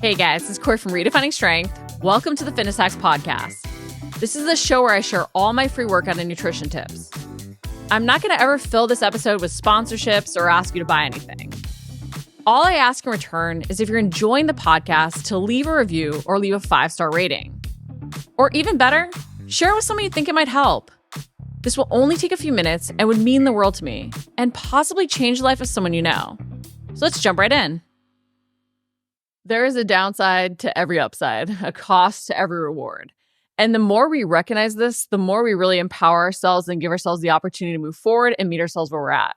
Hey guys, this is Corey from Redefining Strength. Welcome to the Fitness Hacks Podcast. This is the show where I share all my free workout and nutrition tips. I'm not going to ever fill this episode with sponsorships or ask you to buy anything. All I ask in return is if you're enjoying the podcast to leave a review or leave a 5-star rating. Or even better, share it with someone you think it might help. This will only take a few minutes and would mean the world to me and possibly change the life of someone you know. So let's jump right in. There is a downside to every upside, a cost to every reward. And the more we recognize this, the more we really empower ourselves and give ourselves the opportunity to move forward and meet ourselves where we're at.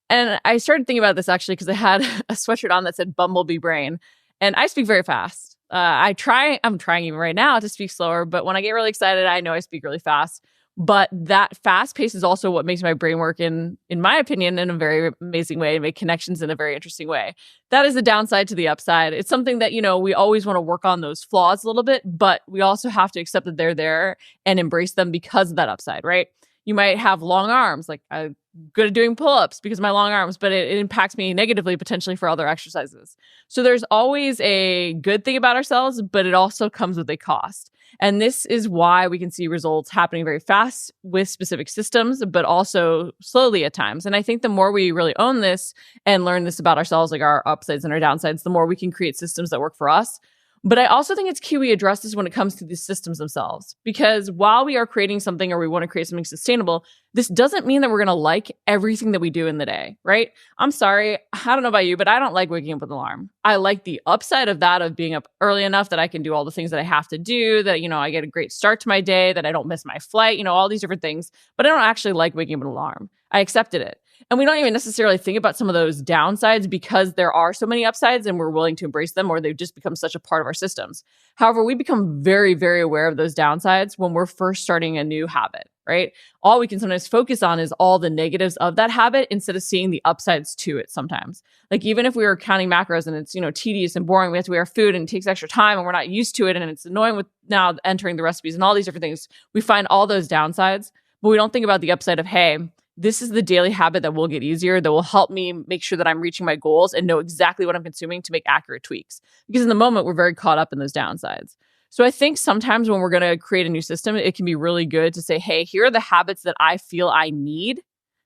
And I started thinking about this actually because I had a sweatshirt on that said Bumblebee Brain. And I speak very fast. I'm trying even right now to speak slower, but when I get really excited, I know I speak really fast. But that fast pace is also what makes my brain work in my opinion, in a very amazing way, and make connections in a very interesting way. That is the downside to the upside. It's something that, we always want to work on those flaws a little bit, but we also have to accept that they're there and embrace them because of that upside, right? You might have long arms, like I'm good at doing pull-ups because of my long arms, but it impacts me negatively potentially for other exercises. So there's always a good thing about ourselves, but it also comes with a cost. And this is why we can see results happening very fast with specific systems, but also slowly at times. And I think the more we really own this and learn this about ourselves, like our upsides and our downsides, the more we can create systems that work for us. But I also think it's key we address this when it comes to the systems themselves, because while we are creating something or we want to create something sustainable, this doesn't mean that we're going to like everything that we do in the day, right? I'm sorry. I don't know about you, but I don't like waking up with an alarm. I like the upside of that, of being up early enough that I can do all the things that I have to do, that, I get a great start to my day, that I don't miss my flight, all these different things. But I don't actually like waking up with an alarm. I accepted it. And we don't even necessarily think about some of those downsides because there are so many upsides and we're willing to embrace them, or they've just become such a part of our systems. However, we become very, very aware of those downsides when we're first starting a new habit, right? All we can sometimes focus on is all the negatives of that habit instead of seeing the upsides to it sometimes. Like even if we were counting macros and it's, tedious and boring, we have to weigh our food and it takes extra time and we're not used to it and it's annoying with now entering the recipes and all these different things, we find all those downsides, but we don't think about the upside of, hey, this is the daily habit that will get easier, that will help me make sure that I'm reaching my goals and know exactly what I'm consuming to make accurate tweaks. Because in the moment, we're very caught up in those downsides. So I think sometimes when we're going to create a new system, it can be really good to say, hey, here are the habits that I feel I need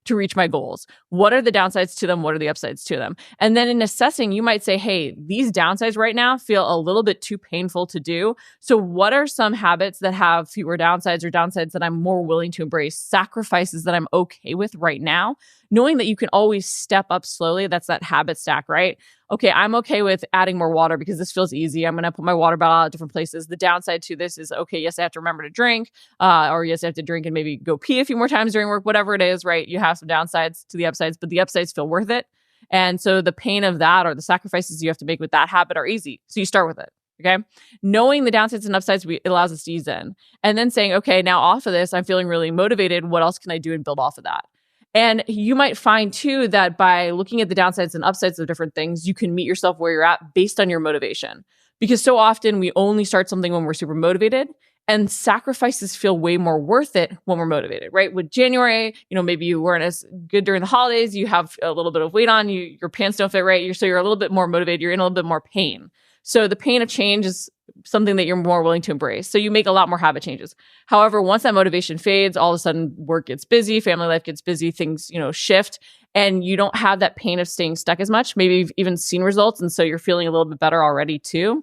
to reach my goals. What are the downsides to them? What are the upsides to them? And then in assessing, you might say, hey, these downsides right now feel a little bit too painful to do. So what are some habits that have fewer downsides or downsides that I'm more willing to embrace, sacrifices that I'm okay with right now? Knowing that you can always step up slowly. That's that habit stack, right? Okay, I'm okay with adding more water because this feels easy. I'm going to put my water bottle out at different places. The downside to this is, okay, yes, I have to remember to drink, or yes, I have to drink and maybe go pee a few more times during work, whatever it is, right? You have some downsides to the upsides, but the upsides feel worth it. And so the pain of that or the sacrifices you have to make with that habit are easy. So you start with it. Okay. Knowing the downsides and upsides, it allows us to ease in. And then saying, okay, now off of this, I'm feeling really motivated. What else can I do and build off of that? And you might find too that by looking at the downsides and upsides of different things, you can meet yourself where you're at based on your motivation. Because so often we only start something when we're super motivated, and sacrifices feel way more worth it when we're motivated, right? With January, maybe you weren't as good during the holidays, you have a little bit of weight on, your pants don't fit right, so you're a little bit more motivated, you're in a little bit more pain. So the pain of change is something that you're more willing to embrace. So you make a lot more habit changes. However, once that motivation fades, all of a sudden work gets busy, family life gets busy, things, shift, and you don't have that pain of staying stuck as much. Maybe you've even seen results, and so you're feeling a little bit better already too.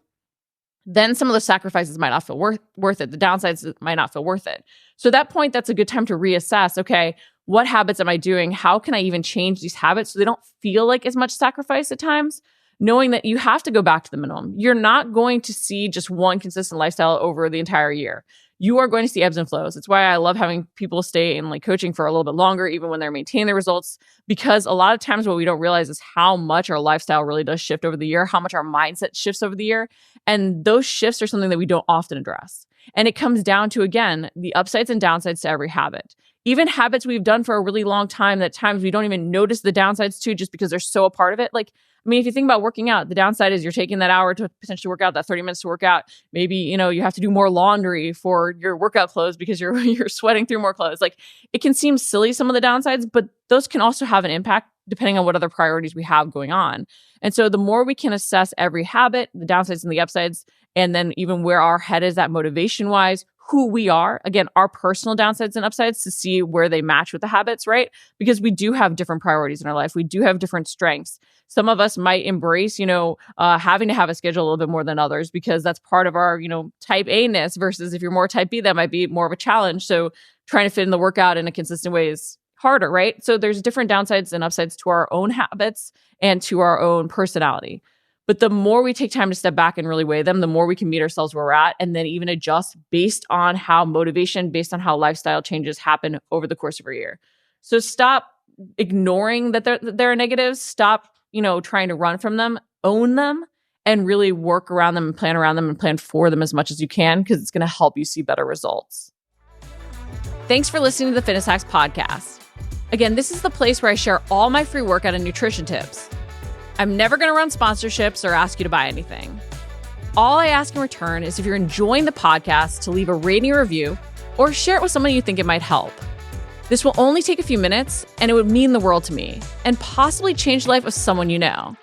Then some of the sacrifices might not feel worth it. The downsides might not feel worth it. So at that point, that's a good time to reassess, okay, what habits am I doing? How can I even change these habits so they don't feel like as much sacrifice at times? Knowing that you have to go back to the minimum. You're not going to see just one consistent lifestyle over the entire year. You are going to see ebbs and flows. It's why I love having people stay in coaching for a little bit longer, even when they're maintaining their results, because a lot of times what we don't realize is how much our lifestyle really does shift over the year, how much our mindset shifts over the year. And those shifts are something that we don't often address. And it comes down to, again, the upsides and downsides to every habit. Even habits we've done for a really long time that times we don't even notice the downsides to just because they're so a part of it. If you think about working out, the downside is you're taking that hour to potentially work out, that 30 minutes to work out. Maybe, you have to do more laundry for your workout clothes because you're sweating through more clothes. It can seem silly, some of the downsides, but those can also have an impact depending on what other priorities we have going on. And so the more we can assess every habit, the downsides and the upsides, and then even where our head is at motivation-wise, who we are, again, our personal downsides and upsides to see where they match with the habits, right? Because we do have different priorities in our life. We do have different strengths. Some of us might embrace, having to have a schedule a little bit more than others because that's part of our, type A-ness versus if you're more type B, that might be more of a challenge. So trying to fit in the workout in a consistent way is harder, right? So there's different downsides and upsides to our own habits and to our own personality. But the more we take time to step back and really weigh them, the more we can meet ourselves where we're at and then even adjust based on how motivation, based on how lifestyle changes happen over the course of a year. So stop ignoring that there are negatives. Stop, trying to run from them, own them, and really work around them and plan around them and plan for them as much as you can because it's going to help you see better results. Thanks for listening to the Fitness Hacks podcast. Again, this is the place where I share all my free workout and nutrition tips. I'm never going to run sponsorships or ask you to buy anything. All I ask in return is if you're enjoying the podcast to leave a rating or review or share it with someone you think it might help. This will only take a few minutes and it would mean the world to me and possibly change the life of someone you know.